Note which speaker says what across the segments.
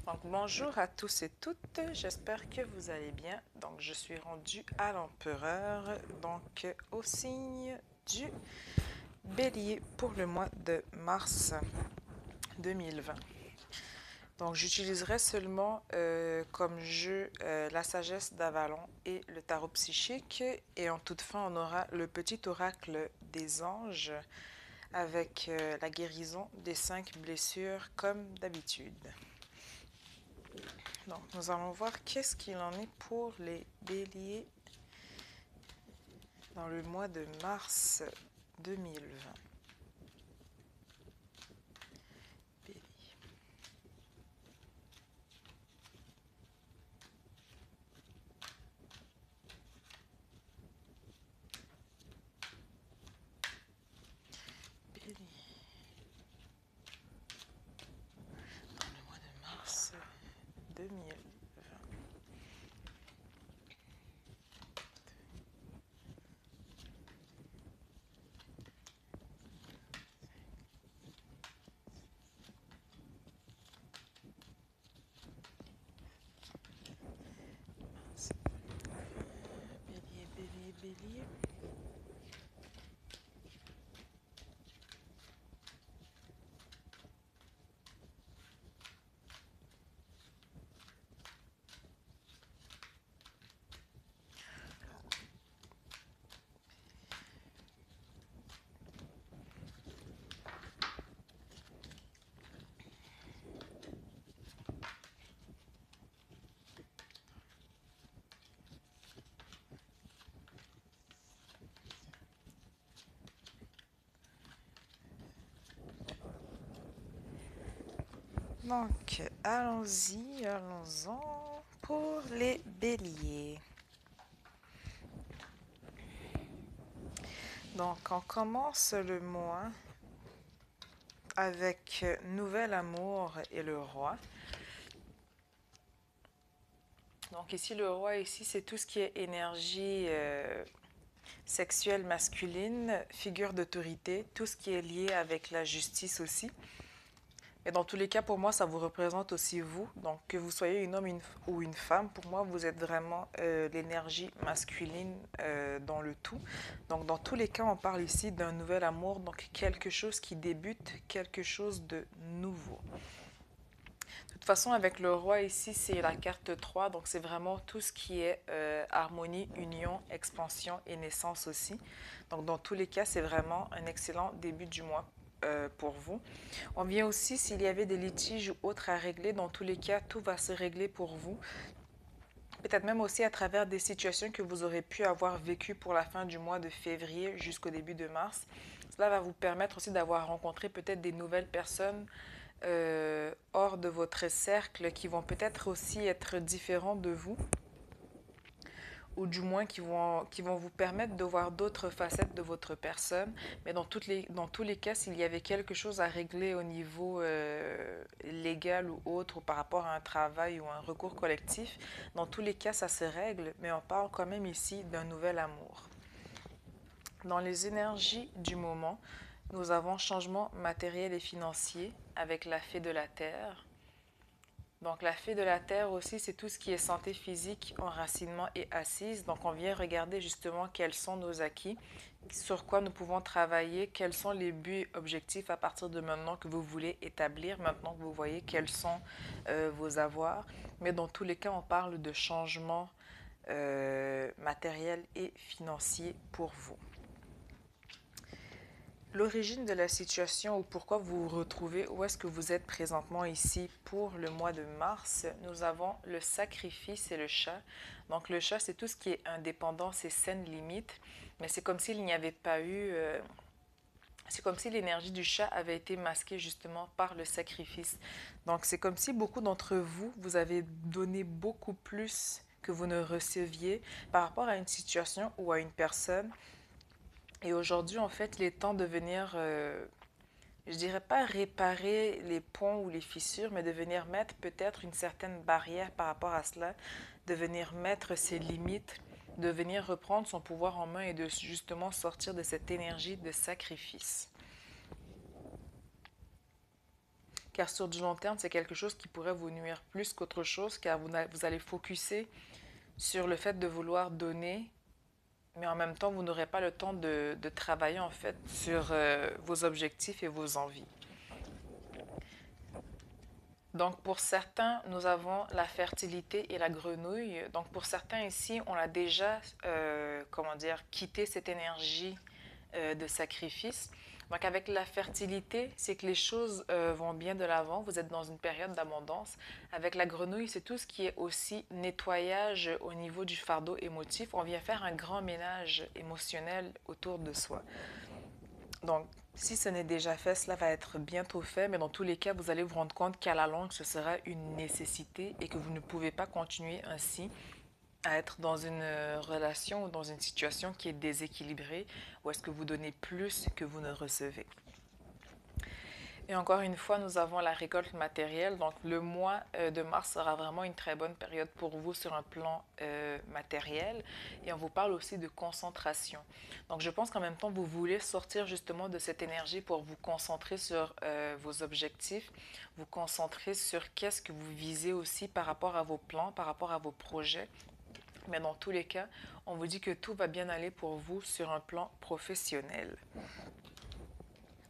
Speaker 1: Donc, bonjour à tous et toutes, j'espère que vous allez bien. Donc, je suis rendue à l'empereur, donc au signe du bélier pour le mois de mars 2020. Donc, j'utiliserai seulement comme jeu la sagesse d'Avalon et le tarot psychique. Et en toute fin, on aura le petit oracle des anges avec la guérison des 5 blessures comme d'habitude. Donc, nous allons voir qu'est-ce qu'il en est pour les béliers dans le mois de mars 2020. Bélier. Bélier. Dans le mois de mars 2020. Bélier, bélier, bélier. Donc, allons-y, allons-en pour les béliers. Donc, on commence le mois avec Nouvel Amour et le Roi. Donc, ici, le Roi, ici, c'est tout ce qui est énergie sexuelle masculine, figure d'autorité, tout ce qui est lié avec la justice aussi. Et dans tous les cas, pour moi, ça vous représente aussi vous. Donc, que vous soyez un homme ou une femme, pour moi, vous êtes vraiment l'énergie masculine dans le tout. Donc, dans tous les cas, on parle ici d'un nouvel amour, donc quelque chose qui débute, quelque chose de nouveau. De toute façon, avec le roi ici, c'est la carte 3, donc c'est vraiment tout ce qui est harmonie, union, expansion et naissance aussi. Donc, dans tous les cas, c'est vraiment un excellent début du mois pour vous. On vient aussi, s'il y avait des litiges ou autres à régler, dans tous les cas, tout va se régler pour vous. Peut-être même aussi à travers des situations que vous aurez pu avoir vécues pour la fin du mois de février jusqu'au début de mars. Cela va vous permettre aussi d'avoir rencontré peut-être des nouvelles personnes hors de votre cercle qui vont peut-être aussi être différents de vous ou du moins qui vont vous permettre de voir d'autres facettes de votre personne. Mais dans tous les cas, s'il y avait quelque chose à régler au niveau légal ou autre, ou par rapport à un travail ou un recours collectif, dans tous les cas, ça se règle, mais on parle quand même ici d'un nouvel amour. Dans les énergies du moment, nous avons changement matériel et financier avec la fée de la Terre. Donc, la fée de la Terre aussi, c'est tout ce qui est santé physique, enracinement et assise. Donc, on vient regarder justement quels sont nos acquis, sur quoi nous pouvons travailler, quels sont les buts et objectifs à partir de maintenant que vous voulez établir, maintenant que vous voyez quels sont vos avoirs. Mais dans tous les cas, on parle de changement matériel et financier pour vous. L'origine de la situation ou pourquoi vous vous retrouvez, où est-ce que vous êtes présentement ici pour le mois de mars, nous avons le sacrifice et le chat. Donc le chat, c'est tout ce qui est indépendance et saine limite, mais c'est comme s'il n'y avait pas eu... c'est comme si l'énergie du chat avait été masquée justement par le sacrifice. Donc c'est comme si beaucoup d'entre vous, vous avez donné beaucoup plus que vous ne receviez par rapport à une situation ou à une personne. Et aujourd'hui, en fait, il est temps de venir, je dirais pas réparer les ponts ou les fissures, mais de venir mettre peut-être une certaine barrière par rapport à cela, de venir mettre ses limites, de venir reprendre son pouvoir en main et de justement sortir de cette énergie de sacrifice. car sur du long terme, c'est quelque chose qui pourrait vous nuire plus qu'autre chose, car vous allez focuser sur le fait de vouloir donner, mais en même temps, vous n'aurez pas le temps de travailler en fait sur vos objectifs et vos envies. Donc, pour certains, nous avons la fertilité et la grenouille. Donc, pour certains ici, on a déjà, comment dire, quitté cette énergie de sacrifice. Donc, avec la fertilité, c'est que les choses vont bien de l'avant. Vous êtes dans une période d'abondance. Avec la grenouille, c'est tout ce qui est aussi nettoyage au niveau du fardeau émotif. On vient faire un grand ménage émotionnel autour de soi. Donc, si ce n'est déjà fait, cela va être bientôt fait, mais dans tous les cas, vous allez vous rendre compte qu'à la longue, ce sera une nécessité et que vous ne pouvez pas continuer ainsi à être dans une relation ou dans une situation qui est déséquilibrée, ou est-ce que vous donnez plus que vous ne recevez. Et encore une fois, nous avons la récolte matérielle. Donc, le mois de mars sera vraiment une très bonne période pour vous sur un plan matériel. Et on vous parle aussi de concentration. Donc, je pense qu'en même temps, vous voulez sortir justement de cette énergie pour vous concentrer sur vos objectifs, vous concentrer sur qu'est-ce que vous visez aussi par rapport à vos plans, par rapport à vos projets. Mais dans tous les cas, on vous dit que tout va bien aller pour vous sur un plan professionnel.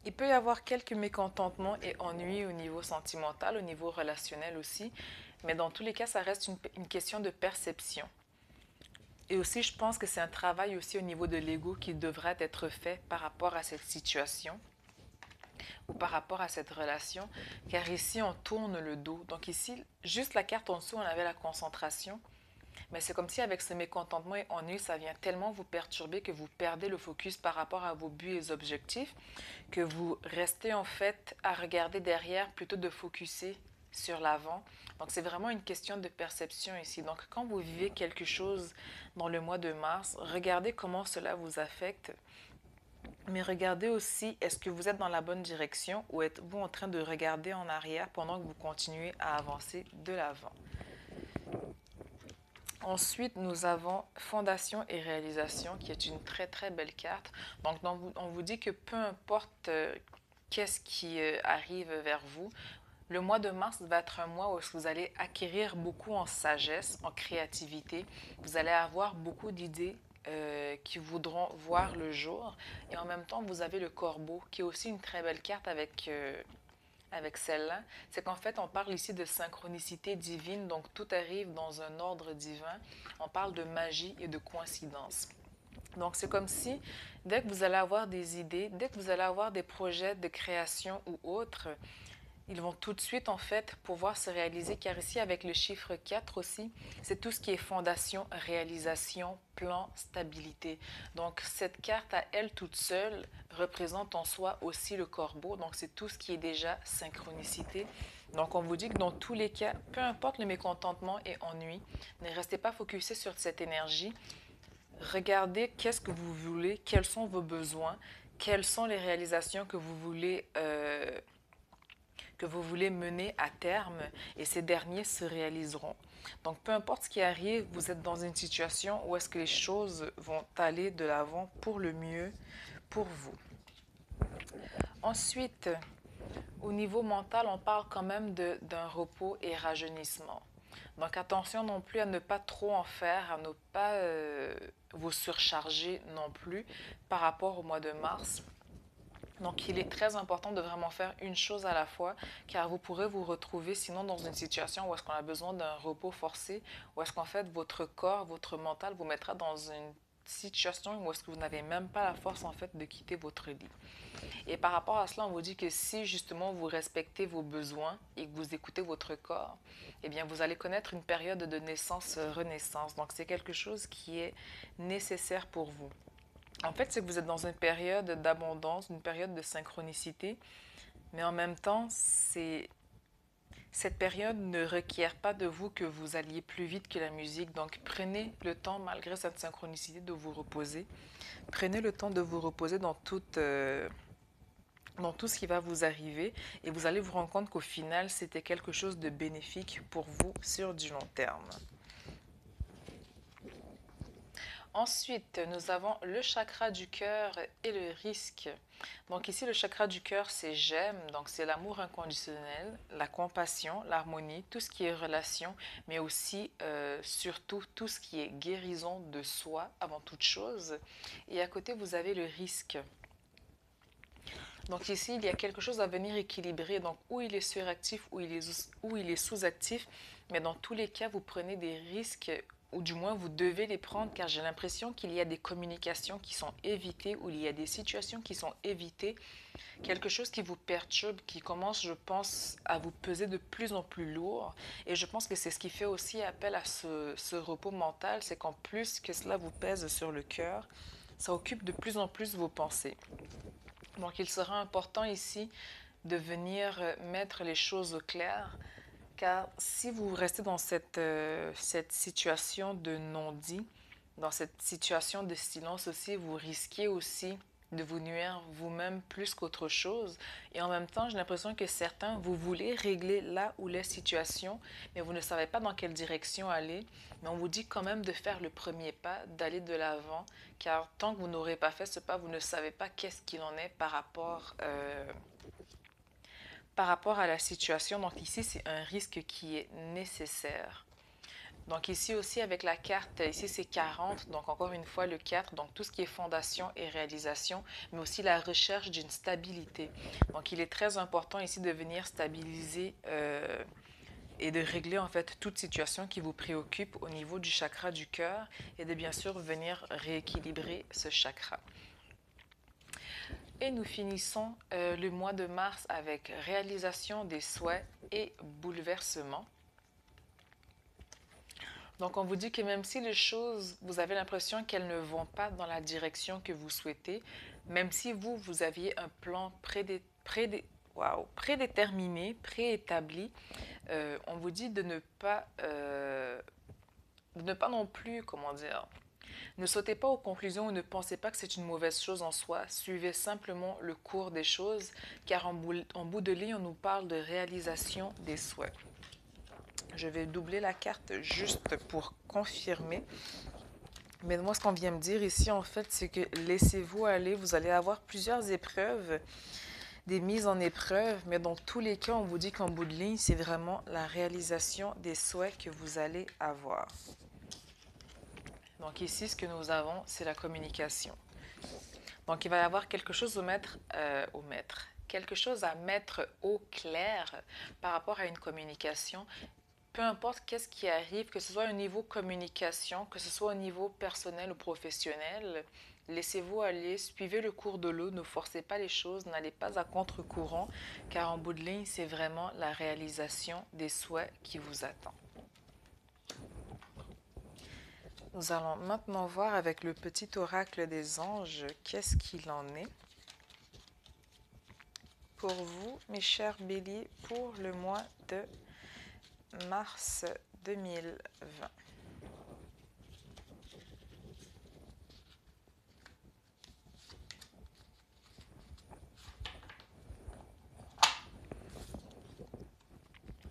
Speaker 1: Il peut y avoir quelques mécontentements et ennuis au niveau sentimental, au niveau relationnel aussi, mais dans tous les cas, ça reste une question de perception. Et aussi, je pense que c'est un travail aussi au niveau de l'ego qui devrait être fait par rapport à cette situation ou par rapport à cette relation, car ici, on tourne le dos. Donc ici, juste la carte en dessous, on avait la concentration. Mais c'est comme si avec ce mécontentement et ennui, ça vient tellement vous perturber que vous perdez le focus par rapport à vos buts et objectifs, que vous restez en fait à regarder derrière plutôt de focuser sur l'avant. Donc c'est vraiment une question de perception ici. Donc quand vous vivez quelque chose dans le mois de mars, regardez comment cela vous affecte. Mais regardez aussi, est-ce que vous êtes dans la bonne direction ou êtes-vous en train de regarder en arrière pendant que vous continuez à avancer de l'avant? Ensuite, nous avons Fondation et réalisation, qui est une très très belle carte. Donc, on vous dit que peu importe qu'est-ce qui arrive vers vous, le mois de mars va être un mois où vous allez acquérir beaucoup en sagesse, en créativité. Vous allez avoir beaucoup d'idées qui voudront voir le jour. Et en même temps, vous avez le corbeau, qui est aussi une très belle carte avec celle-là, c'est qu'en fait, on parle ici de synchronicité divine, donc tout arrive dans un ordre divin. On parle de magie et de coïncidence. Donc, c'est comme si, dès que vous allez avoir des idées, dès que vous allez avoir des projets de création ou autres, ils vont tout de suite, en fait, pouvoir se réaliser, car ici, avec le chiffre 4 aussi, c'est tout ce qui est fondation, réalisation, plan, stabilité. Donc, cette carte à elle toute seule représente en soi aussi le corbeau. Donc, c'est tout ce qui est déjà synchronicité. Donc, on vous dit que dans tous les cas, peu importe le mécontentement et ennui, ne restez pas focusé sur cette énergie. Regardez qu'est-ce que vous voulez, quels sont vos besoins, quelles sont les réalisations que vous voulez mener à terme et ces derniers se réaliseront. Donc, peu importe ce qui arrive, vous êtes dans une situation où est-ce que les choses vont aller de l'avant pour le mieux pour vous. Ensuite, au niveau mental, on parle quand même d'un repos et rajeunissement. Donc, attention non plus à ne pas trop en faire, à ne pas vous surcharger non plus par rapport au mois de mars. Donc, il est très important de vraiment faire une chose à la fois, car vous pourrez vous retrouver sinon dans une situation où est-ce qu'on a besoin d'un repos forcé, où est-ce qu'en fait votre corps, votre mental vous mettra dans une situation où est-ce que vous n'avez même pas la force en fait de quitter votre lit. Et par rapport à cela, on vous dit que si justement vous respectez vos besoins et que vous écoutez votre corps, eh bien vous allez connaître une période de naissance-renaissance. Donc c'est quelque chose qui est nécessaire pour vous. En fait, c'est que vous êtes dans une période d'abondance, une période de synchronicité, mais en même temps, cette période ne requiert pas de vous que vous alliez plus vite que la musique. Donc, prenez le temps, malgré cette synchronicité, de vous reposer. Prenez le temps de vous reposer dans tout ce qui va vous arriver et vous allez vous rendre compte qu'au final, c'était quelque chose de bénéfique pour vous sur du long terme. Ensuite, nous avons le chakra du cœur et le risque. Donc ici, le chakra du cœur, c'est j'aime, donc c'est l'amour inconditionnel, la compassion, l'harmonie, tout ce qui est relation, mais aussi, surtout, tout ce qui est guérison de soi avant toute chose. Et à côté, vous avez le risque. Donc ici, il y a quelque chose à venir équilibrer. Donc, ou il est suractif, ou il est sous-actif. Mais dans tous les cas, vous prenez des risques, ou du moins vous devez les prendre, car j'ai l'impression qu'il y a des communications qui sont évitées, ou il y a des situations qui sont évitées. Quelque chose qui vous perturbe, qui commence, je pense, à vous peser de plus en plus lourd. Et je pense que c'est ce qui fait aussi appel à ce repos mental, c'est qu'en plus que cela vous pèse sur le cœur, ça occupe de plus en plus vos pensées. Donc, il sera important ici de venir mettre les choses au clair, car si vous restez dans cette situation de non-dit, dans cette situation de silence aussi, vous risquez aussi de vous nuire vous-même plus qu'autre chose. Et en même temps, j'ai l'impression que certains, vous voulez régler là où les situations, mais vous ne savez pas dans quelle direction aller. Mais on vous dit quand même de faire le premier pas, d'aller de l'avant, car tant que vous n'aurez pas fait ce pas, vous ne savez pas qu'est-ce qu'il en est par rapport à la situation. Donc ici, c'est un risque qui est nécessaire. Donc ici aussi avec la carte, ici c'est 40, donc encore une fois le 4, donc tout ce qui est fondation et réalisation, mais aussi la recherche d'une stabilité. Donc il est très important ici de venir stabiliser et de régler en fait toute situation qui vous préoccupe au niveau du chakra du cœur et de bien sûr venir rééquilibrer ce chakra. Et nous finissons le mois de mars avec réalisation des souhaits et bouleversement. Donc, on vous dit que même si les choses, vous avez l'impression qu'elles ne vont pas dans la direction que vous souhaitez, même si vous aviez un plan prédéterminé, préétabli, on vous dit de ne pas non plus, comment dire, ne sautez pas aux conclusions ou ne pensez pas que c'est une mauvaise chose en soi. Suivez simplement le cours des choses, car en bout de ligne, on nous parle de réalisation des souhaits. Je vais doubler la carte juste pour confirmer. Mais moi, ce qu'on vient me dire ici, en fait, c'est que laissez-vous aller. Vous allez avoir plusieurs épreuves, des mises en épreuve, mais dans tous les cas, on vous dit qu'en bout de ligne, c'est vraiment la réalisation des souhaits que vous allez avoir. Donc ici, ce que nous avons, c'est la communication. Donc, il va y avoir quelque chose quelque chose à mettre au clair par rapport à une communication. Peu importe qu'est-ce qui arrive, que ce soit au niveau communication, que ce soit au niveau personnel ou professionnel, laissez-vous aller, suivez le cours de l'eau, ne forcez pas les choses, n'allez pas à contre-courant, car en bout de ligne, c'est vraiment la réalisation des souhaits qui vous attend. Nous allons maintenant voir avec le petit oracle des anges qu'est-ce qu'il en est pour vous, mes chers béliers, pour le mois de mars 2020.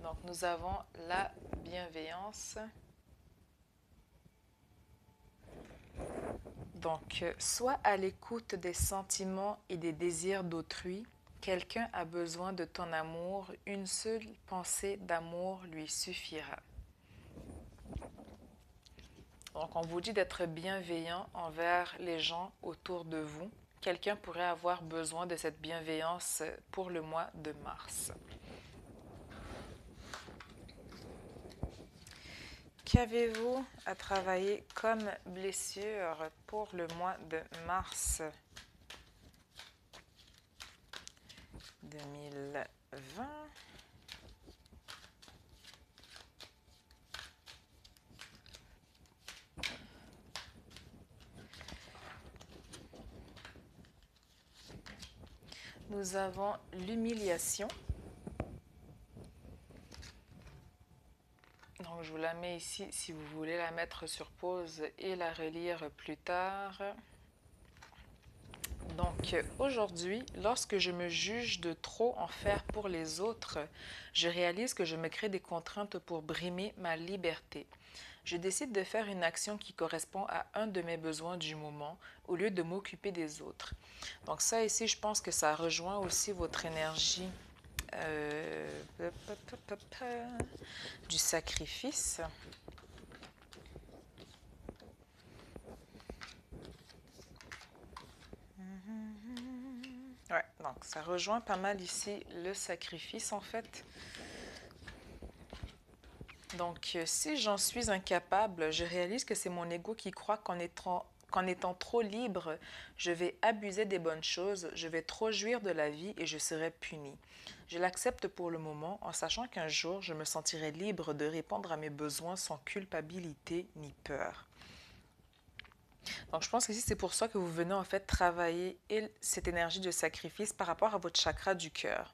Speaker 1: Donc, nous avons la bienveillance. Donc, sois à l'écoute des sentiments et des désirs d'autrui. Quelqu'un a besoin de ton amour. Une seule pensée d'amour lui suffira. Donc, on vous dit d'être bienveillant envers les gens autour de vous. Quelqu'un pourrait avoir besoin de cette bienveillance pour le mois de mars. Qu'avez-vous à travailler comme blessure pour le mois de mars 2020? Nous avons l'humiliation. Donc, je vous la mets ici si vous voulez la mettre sur pause et la relire plus tard. Donc aujourd'hui, lorsque je me juge de trop en faire pour les autres, je réalise que je me crée des contraintes pour brimer ma liberté. Je décide de faire une action qui correspond à un de mes besoins du moment au lieu de m'occuper des autres. Donc ça ici, je pense que ça rejoint aussi votre énergie euh, du sacrifice. Ouais, donc ça rejoint pas mal ici le sacrifice en fait. Donc si j'en suis incapable, je réalise que c'est mon ego qui croit qu'en étant trop libre, je vais abuser des bonnes choses, je vais trop jouir de la vie et je serai puni. Je l'accepte pour le moment en sachant qu'un jour, je me sentirai libre de répondre à mes besoins sans culpabilité ni peur. Donc, je pense que c'est pour ça que vous venez en fait travailler cette énergie de sacrifice par rapport à votre chakra du cœur.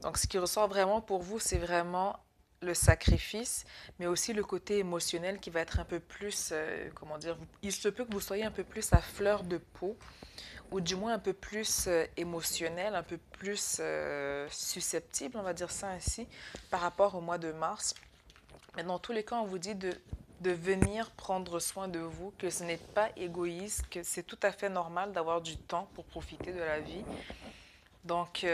Speaker 1: Donc, ce qui ressort vraiment pour vous, c'est vraiment le sacrifice, mais aussi le côté émotionnel qui va être un peu plus, comment dire, il se peut que vous soyez un peu plus à fleur de peau, ou du moins un peu plus émotionnel, un peu plus susceptible, on va dire ça ainsi, par rapport au mois de mars. Mais dans tous les cas, on vous dit de venir prendre soin de vous, que ce n'est pas égoïste, que c'est tout à fait normal d'avoir du temps pour profiter de la vie. Donc,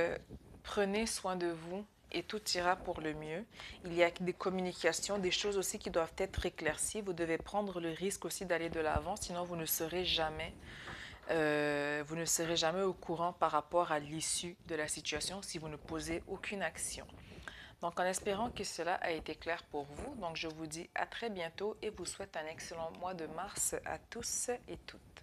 Speaker 1: prenez soin de vous et tout ira pour le mieux. Il y a des communications, des choses aussi qui doivent être éclaircies. Vous devez prendre le risque aussi d'aller de l'avant, sinon vous ne serez jamais au courant par rapport à l'issue de la situation si vous ne posez aucune action. Donc, en espérant que cela a été clair pour vous, donc je vous dis à très bientôt et vous souhaite un excellent mois de mars à tous et toutes.